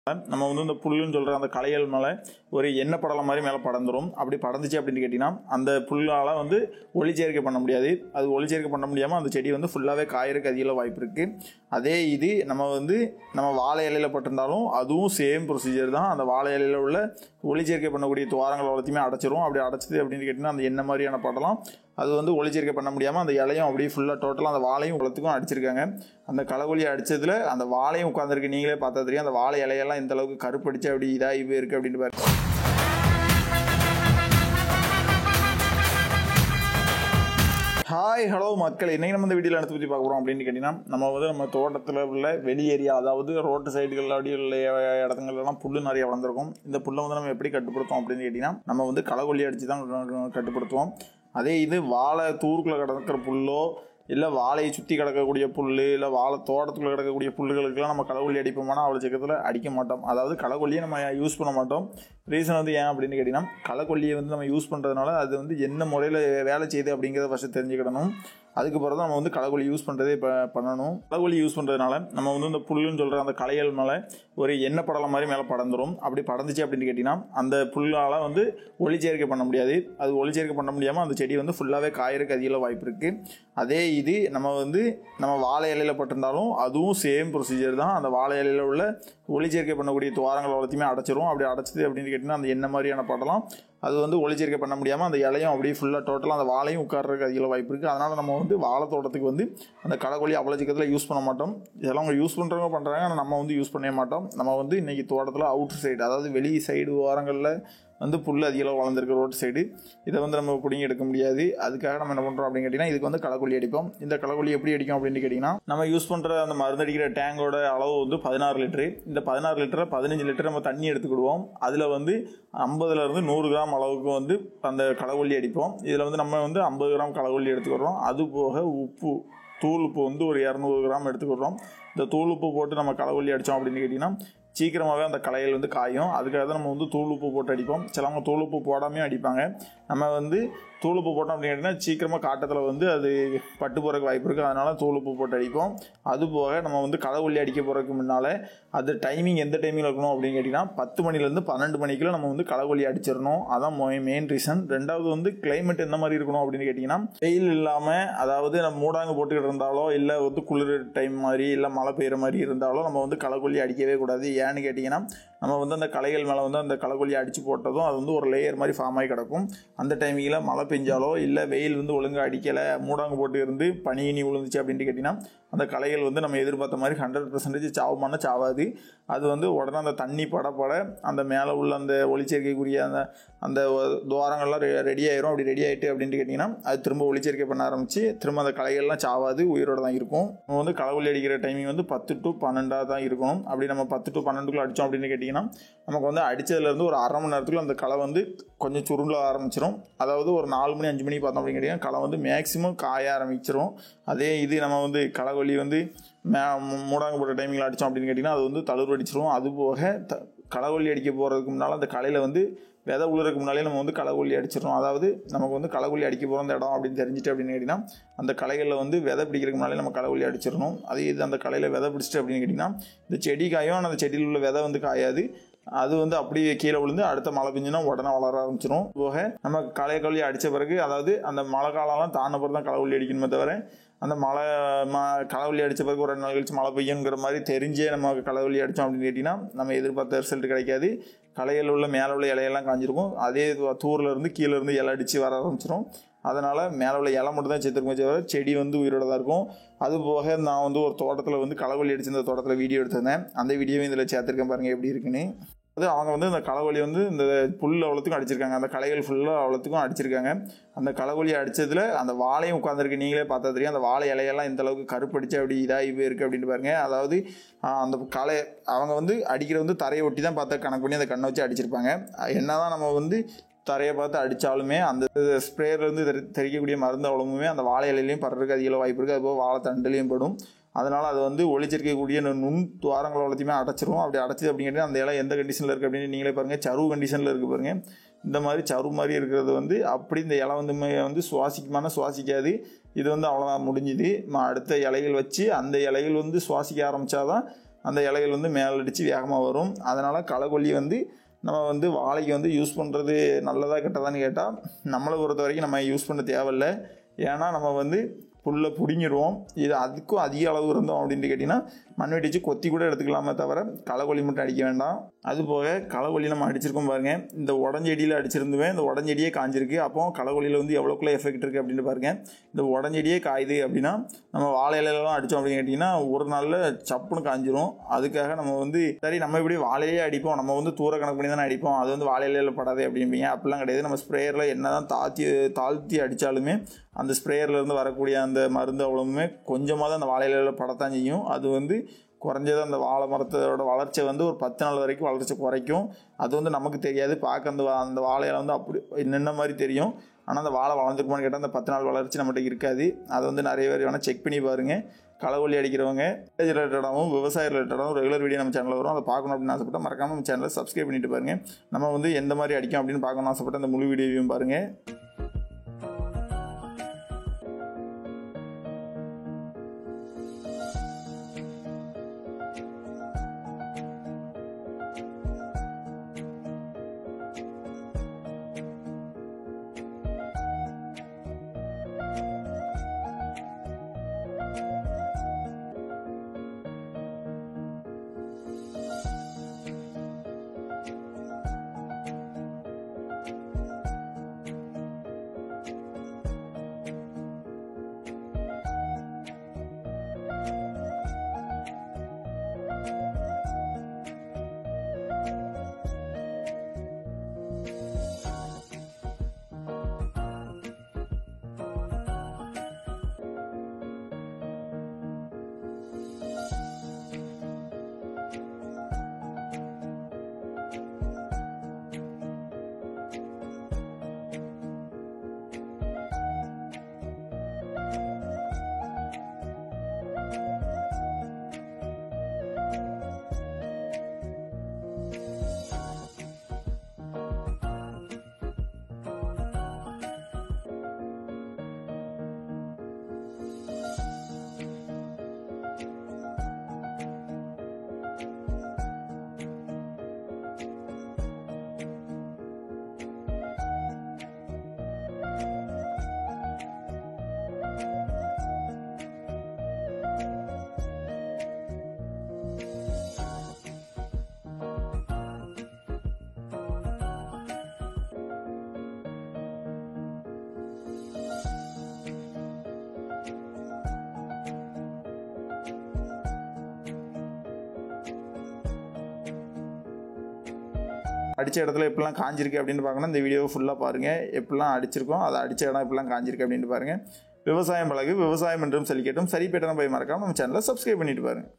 நம்ம வந்து இந்த புல்லுன்னு சொல்கிற அந்த களைகள் மேலே ஒரு எண்ணெய் படலம் மாதிரி மேலே படந்துடும். அப்படி படந்துச்சு அப்படின்னு கேட்டிங்கன்னா அந்த புல்லால் வந்து ஒளிச்சேர்க்கை பண்ண முடியாது. அது ஒளிச்சேர்க்கை பண்ண முடியாமல் அந்த செடி வந்து ஃபுல்லாகவே காயறதுக்கு அதிக வாய்ப்பு இருக்குது. அதே இது நம்ம வாழை இலையில் பட்டிருந்தாலும் அதுவும் சேம் ப்ரொசீஜர் தான். அந்த வாழை இலையில் உள்ள ஒளிச்சேர்க்கை பண்ணக்கூடிய துவாரங்கள் எல்லாத்தையுமே அடைச்சிரும். அப்படி அடைச்சிது அப்படின்னு கேட்டிங்கன்னா அந்த எண்ணெய் மாதிரியான படலம் அது வந்து ஒளிச்சேர்க்கை பண்ண முடியாமல் அந்த இலையும் அப்படியே ஃபுல்லாக டோட்டலாக அந்த வாழையும் உலகத்துக்கும் அடிச்சிருக்காங்க. அந்த களைக்கொல்லியை அடித்ததில் அந்த வாழையும் உட்காந்துருக்கு. நீங்களே பார்த்தா தெரியும் அந்த வாழை இலையெல்லாம் இந்த அளவுக்கு கருப்படிச்சு அப்படி இதாகி போயிருக்கு அப்படின்னு பாருங்க. ஹாய் ஹலோ மக்கள், இன்றைக்கி நம்ம இந்த வீடியோவில் எடுத்து பற்றி பார்க்க போகிறோம் அப்படின்னு கேட்டிங்கன்னா நம்ம தோட்டத்தில் உள்ள வெளி ஏரியா, அதாவது ரோட்டு சைடுகள் அப்படி உள்ள இடத்துங்கள்லாம் புல் நிறைய வளர்ந்துருக்கும். இந்த புல்லை வந்து நம்ம எப்படி கட்டுப்படுத்துவோம் அப்படின்னு கேட்டிங்கன்னா நம்ம வந்து களைக்கொல்லி அடித்து தான் கட்டுப்படுத்துவோம். அதே இது வாழை தூருக்குள்ளே கிடக்கிற புல்லோ இல்லை வாழையை சுற்றி கிடக்கக்கூடிய புல் இல்லை வாழை தோட்டத்துக்குள்ளே கிடக்கக்கூடிய புல்லுகளுக்கெல்லாம் நம்ம களைக்கொல்லி அடிப்போம்னா அவ்வளோ சீக்கிரத்தில் அடிக்க மாட்டோம். அதாவது களைக்கொல்லியை நம்ம யூஸ் பண்ண மாட்டோம். ரீசன் வந்து ஏன் அப்படின்னு கேட்டிங்கன்னா களைக்கொல்லியை வந்து நம்ம யூஸ் பண்ணுறதுனால அது வந்து என்ன முறையில் வேலை செய்யுது அப்படிங்கிறத ஃபஸ்ட்டு தெரிஞ்சுக்கிடணும். அதுக்கு பிறகு தான் நம்ம வந்து களைக்கொல்லி யூஸ் பண்ணுறதே பண்ணணும். களைக்கொல்லி யூஸ் பண்ணுறதுனால நம்ம வந்து இந்த புல்லுன்னு சொல்கிற அந்த களைகள் மேலே ஒரு எண்ணெய் படலம் மாதிரி மேலே படந்துடும். அப்படி படந்துச்சு அப்படின்னு கேட்டிங்கன்னா அந்த புல்லால் வந்து ஒளிச்சேர்க்கை பண்ண முடியாது. அது ஒளிச்சேர்க்கை பண்ண முடியாமல் அந்த செடி வந்து ஃபுல்லாகவே காயறதுக்கு அதிக வாய்ப்பு இருக்குது. அதே இது நம்ம வாழை இலையில் பட்டிருந்தாலும் அதுவும் சேம் ப்ரொசீஜர் தான். அந்த வாழை இலையில் உள்ள ஒளிச்சேர்க்கை பண்ணக்கூடிய துவாரங்கள் எல்லாத்தையுமே அடைச்சிரும். அப்படி அடைச்சிது அப்படின்னு கேட்டிங்கன்னா அந்த எண்ணெய் மாதிரியான படலம் அது வந்து ஒளிச்சேர்க்கை பண்ண முடியாமல் அந்த இலையும் அப்படியே ஃபுல்லாக டோட்டலாக அந்த வாழையும் உட்கார்றதுக்கு அதிக வாய்ப்பு இருக்குது. அதனால் நம்ம வந்து வாழை தோட்டத்துக்கு வந்து அந்த களைக்கொல்லி அவ்வளோ சீக்கிரத்தில் யூஸ் பண்ண மாட்டோம். இதெல்லாம் அவங்க யூஸ் பண்ணுறவங்க பண்ணுறாங்க, ஆனால் நம்ம வந்து யூஸ் பண்ணவே மாட்டோம். நம்ம வந்து இன்றைக்கி தோட்டத்தில் அவுட் சைடு, அதாவது வெளி சைடு ஓரங்களில் வந்து புல் அதிகம் வளர்ந்துருக்கு ரோட்டு சைடு. இதை வந்து நம்ம பிடிங்கி எடுக்க முடியாது. அதுக்காக நம்ம என்ன பண்ணுறோம் அப்படின்னு கேட்டிங்கன்னா இதுக்கு வந்து களைக்கொல்லி அடிப்போம். இந்த களைக்கொல்லி எப்படி அடிக்கும் அப்படின்னு கேட்டிங்கன்னா நம்ம யூஸ் பண்ணுற அந்த மருந்தடிக்கிற டேங்கோட அளவு வந்து 16 லிட்டரு. இந்த 16 லிட்டரை 15 லிட்டர் நம்ம தண்ணி எடுத்துக்கிடுவோம். அதில் வந்து 50லேருந்து 100 கிராம் அளவுக்கு வந்து அந்த களைக்கொல்லி அடிப்போம். இதில் வந்து நம்ம வந்து 50 கிராம் களைக்கொல்லி எடுத்துக்கிறோம். அது போக உப்பு, தூள் உப்பு வந்து ஒரு 200 கிராம் எடுத்துக்கிறோம். இந்த தூள் உப்பு போட்டு நம்ம களைக்கொல்லி அடித்தோம் அப்படின்னு கேட்டிங்கன்னா சீக்கிரமாகவே அந்த களைகள் வந்து காயும். அதுக்காக தான் நம்ம வந்து தூள் உப்பு போட்டு அடிப்போம். சிலவங்க தூள் உப்பு போடாமே அடிப்பாங்க. நம்ம வந்து தூள் உப்பு போட்டோம் அப்படின்னு கேட்டிங்கன்னா சீக்கிரமாக காட்டத்தில் வந்து அது பட்டு போகிறதுக்கு வாய்ப்பு இருக்குது. அதனால் தூள் உப்பு போட்டு அடிப்போம். அதுபோக நம்ம வந்து களைக்கொல்லி அடிக்க போகிறதுக்கு முன்னால் அது டைமிங் எந்த டைமிங்கில் இருக்கணும் அப்படின்னு கேட்டிங்கன்னா 10 மணிலேருந்து 12 மணிக்குள்ள நம்ம வந்து களைக்கொல்லி அடிச்சிடணும். அதான் மெயின் ரீசன். ரெண்டாவது வந்து கிளைமேட் எந்த மாதிரி இருக்கணும் அப்படின்னு கேட்டிங்கன்னா வெயில் இல்லாமல், அதாவது நம்ம மூடாங்க போட்டுக்கிட்டு இருந்தாலோ இல்லை வந்து குளிர் டைம் மாதிரி இல்லை மழை பெய்கிற மாதிரி இருந்தாலோ நம்ம வந்து களைக்கொல்லி அடிக்கவே கூடாது. ஏன்னு கேட்டிங்கன்னா நம்ம வந்து அந்த களைகள் மேலே வந்து அந்த களைக்கொல்லி அடித்து போட்டதும் அது வந்து ஒரு லேயர் மாதிரி ஃபார்ம் ஆகி கிடக்கும். அந்த டைமிங்கில் மழை பெஞ்சாலோ இல்லை வெயில் வந்து ஒழுங்காக அடிக்கலை, மூடாங்க போட்டு இருந்து பனி விழுந்துச்சு அப்படின்ட்டு கேட்டிங்கன்னா அந்த களைகள் வந்து நம்ம எதிர்பார்த்த மாதிரி 100% சாவுமான சாவாது. அது வந்து உடனே அந்த தண்ணி பட அந்த மேலே உள்ள அந்த ஒளிச்சேர்க்கைக்குரிய அந்த துவாரங்கள்லாம் ரெடி ஆயிரும். அப்படி ரெடி ஆகிட்டு அப்படின்ட்டு கேட்டிங்கன்னா அது திரும்ப ஒளிச்சேர்க்கை பண்ண ஆரம்பித்து திரும்ப அந்த களைகள்லாம் சாவாது, உயிரோடு தான் இருக்கும். நம்ம வந்து களைக்கொல்லி அடிக்கிற டைமிங் வந்து 10 to 12 தான் இருக்கணும். அப்படி நம்ம 10 to 12 அடித்தோம் அப்படின்னு கேட்டிங்கன்னா நமக்கு வந்து அடித்ததுலேருந்து ஒரு அரை மணி நேரத்துக்குள்ள அந்த களை வந்து கொஞ்சம் சுருள ஆரம்பிச்சிடும். அதாவது ஒரு 4 மணி 5 மணி பார்த்தோம் அப்படின்னு கேட்டிங்கன்னா களை வந்து மேக்ஸிமம் காய ஆரம்பிச்சிடும். அதே இது நம்ம வந்து களைக்கொல்லி வந்து மூடாங்க போட்ட டைமிங்கில் அடித்தோம் அப்படின்னு கேட்டிங்கன்னா அது வந்து தளர்வு அடிச்சிடும். அதுபோக களைக்கொல்லி அடிக்க போகிறதுக்கு முன்னால் அந்த களையில் வந்து விதை உழுறதுக்கு முன்னாலே நம்ம வந்து களைக்கொல்லி அடிச்சிடணும். அதாவது நமக்கு வந்து களைக்கொல்லி அடிக்க போகிற அந்த இடம் அப்படின்னு தெரிஞ்சுட்டு அப்படின்னு கேட்டிங்கன்னா அந்த களைகளில் வந்து விதை பிடிக்கிறதுக்கு முன்னாலே நம்ம களைக்கொல்லி அடிச்சிடணும். அதே இது அந்த களையில் விதை பிடிச்சிட்டு அப்படின்னு கேட்டிங்கன்னா இந்த செடி காயும், ஆனால் அந்த செடியில் உள்ள விதை வந்து காயாது. அது வந்து அப்படியே கீழே விழுந்து அடுத்த மழை பெஞ்சுன்னா உடனே வளர ஆரம்பிச்சிடும். போக நம்ம களைக்கொல்லி அடித்த பிறகு, அதாவது அந்த மழை காலம்லாம் தாண்ட பிறகு தான் களைக்கொல்லி அடிக்கணுமே தவிர அந்த களைக்கொல்லி அடித்த பிறகு ஒரு 2 நாள் கழிச்சு மழை பெய்யுங்கிற மாதிரி தெரிஞ்சே நம்ம களைக்கொல்லி அடித்தோம் அப்படின்னு கேட்டிங்கன்னா நம்ம எதிர்பார்த்த ரிசல்ட் கிடைக்காது. களையில் உள்ள மேலே உள்ள இலையெல்லாம் காஞ்சிருக்கும். அதே தூரிலேருந்து கீழேருந்து இலை அடித்து வர ஆரம்பிச்சிடும். அதனால் மேலே உள்ள இலை மட்டும் தான் சேர்த்துருக்கும் தவிர செடி வந்து உயிரோடு தான் இருக்கும். அதுபோக நான் வந்து ஒரு தோட்டத்தில் வந்து களைக்கொல்லி அடிச்சிருந்த தோட்டத்தில் வீடியோ எடுத்திருந்தேன். அந்த வீடியோவும் இதில் சேர்த்துருக்கேன் பாருங்கள் எப்படி இருக்குன்னு. அது அவங்க வந்து இந்த களைக்கொல்லி வந்து இந்த புல் அவ்வளோத்துக்கும் அடிச்சிருக்காங்க. அந்த களைகள் ஃபுல்லாக அவ்வளோத்துக்கும் அடிச்சிருக்காங்க. அந்த களைக்கொல்லி அடித்ததில் அந்த வாழையும் உட்காந்துருக்கு. நீங்களே பார்த்தா தெரியும் அந்த வாழை இலையெல்லாம் இந்த அளவுக்கு கருப்படிச்சு அப்படி இதாகி போயிருக்கு அப்படின்னு பாருங்கள். அதாவது அந்த அவங்க வந்து அடிக்கிற வந்து தரையை ஒட்டி தான் பார்த்தா கணக்கு பண்ணி அந்த கண்ணை வச்சு அடிச்சிருப்பாங்க. என்ன தான் நம்ம வந்து தரையை பார்த்து அடித்தாலுமே அந்த ஸ்ப்ரேயர்லேருந்து தெளிக்கக்கூடிய மருந்து அவ்வளவுமே அந்த வாழை இலையிலையும் படுறதுக்கு அதிக வாய்ப்பு இருக்குது. அதுபோல் வாழை தண்டுலையும் படும். அதனால் அது வந்து ஒளிச்சேர்க்கக்கூடிய நுண் துவாரங்கள் எல்லாத்தையுமே அடைச்சிரும். அப்படி அடைச்சிது அப்படிங்கிறது அந்த இலை எந்த கண்டிஷனில் இருக்குது அப்படின்னு நீங்களே பாருங்கள். சருவு கண்டிஷனில் இருக்குது பாருங்கள். இந்த மாதிரி சரு மாதிரி இருக்கிறது வந்து அப்படி இந்த இலை வந்து சுவாசிக்காது. இது வந்து அவ்வளோதான் முடிஞ்சுது. அடுத்த இலைகள் வச்சு அந்த இலைகள் வந்து சுவாசிக்க ஆரம்பித்தாதான் அந்த இலைகள் வந்து மேலே அடித்து வேகமாக வரும். அதனால் களைக்கொல்லி வந்து நம்ம வந்து வாழைக்கு வந்து யூஸ் பண்ணுறது நல்லதாக கெட்டதான்னு கேட்டால் நம்மளை பொறுத்த வரைக்கும் நம்ம யூஸ் பண்ண தேவையில்லை. ஏன்னா நம்ம வந்து புல்லை பிடுங்கிடுவோம். இது அதுக்கும் அதிக அளவு இருந்தோம் அப்படின்ட்டு கேட்டிங்கன்னா மண்வெட்டி வச்சு கொத்தி கூட எடுத்துக்கலாமே தவிர களைக்கொல்லி மட்டும் அடிக்க வேண்டாம். அதுபோக களைக்கொல்லி நம்ம அடிச்சிருக்கோம் பாருங்கள், இந்த உடஞ்செடியில் அடிச்சிருந்துவேன், இந்த உடஞ்செடியே காஞ்சிருக்கு. அப்போ களைக்கொல்லியில் வந்து எவ்வளோக்குள்ள எஃபெக்ட் இருக்குது அப்படின்னு பாருங்கள். இந்த உடஞ்செடியே காயுது அப்படின்னா நம்ம வாழை இலையெல்லாம் அடித்தோம் அப்படின்னு கேட்டிங்கன்னா ஒரு நாளில் சப்புன்னு காஞ்சிரும். அதுக்காக நம்ம வந்து சரி நம்ம இப்படி வாழையே அடிப்போம், நம்ம வந்து தூர கணக்கு பண்ணி தானே அடிப்போம், அது வந்து வாழை இலையில் படாது அப்படிம்பீங்க. அப்படிலாம் கிடையாது. நம்ம ஸ்ப்ரேயரில் என்ன தான் தாழ்த்தி அடித்தாலுமே அந்த ஸ்ப்ரேயர்லேருந்து வரக்கூடிய அந்த மருந்து அவ்வளவுமே கொஞ்சமாக தான் அந்த வாழை இலையில் படத்தான் செய்யும். அது வந்து குறைஞ்சது அந்த வாழை மரத்தோட வளர்ச்சியை வந்து ஒரு 10 நாள் வரைக்கும் வளர்ச்சி குறைக்கும். அது வந்து நமக்கு தெரியாது. பார்க்க அந்த வாழையில வந்து அப்படி நின்ன மாதிரி தெரியும். ஆனால் அந்த வாழை வளர்ந்துருக்குமான்னு கேட்டால் அந்த 10 நாள் வளர்ச்சி நம்மகிட்ட இருக்காது. அதை வந்து நிறைய பேர் வேணால் செக் பண்ணி பாருங்கள். களைக்கொல்லி அடிக்கிறவங்க ரிலேட்டடாகவும் விவசாய ரிலேட்டடாகவும் ரெகுலர் வீடியோ நம்ம சேனலில் வரும். அதை பார்க்கணும் அப்படின்னு ஆசைப்பட்டால் மறக்காமல் நம்ம சேனலை சப்ஸ்கிரைப் பண்ணிட்டு பாருங்கள். நம்ம வந்து எந்த மாதிரி அடிக்கும் அப்படின்னு பார்க்கணும்னு ஆசைப்பட்ட அந்த முழு வீடியோவையும் பாருங்கள். அடித்த இடத்துல எப்படிலாம் காஞ்சிருக்கு அப்படின்னு பார்க்கணும். இந்த வீடியோவை ஃபுல்லாக பாருங்கள். எப்படிலாம் அடிச்சிருக்கோம், அதை அடித்த இடம் எப்படிலாம் காஞ்சிருக்கு அப்படின்னு பாருங்கள். விவசாயம் பழகு, விவசாயம் என்றும் செழிக்கட்டும். சரி பேட்டனை போய் மறக்காமல் நம்ம சேனலை சப்ஸ்கிரைப் பண்ணிட்டு பாருங்கள்.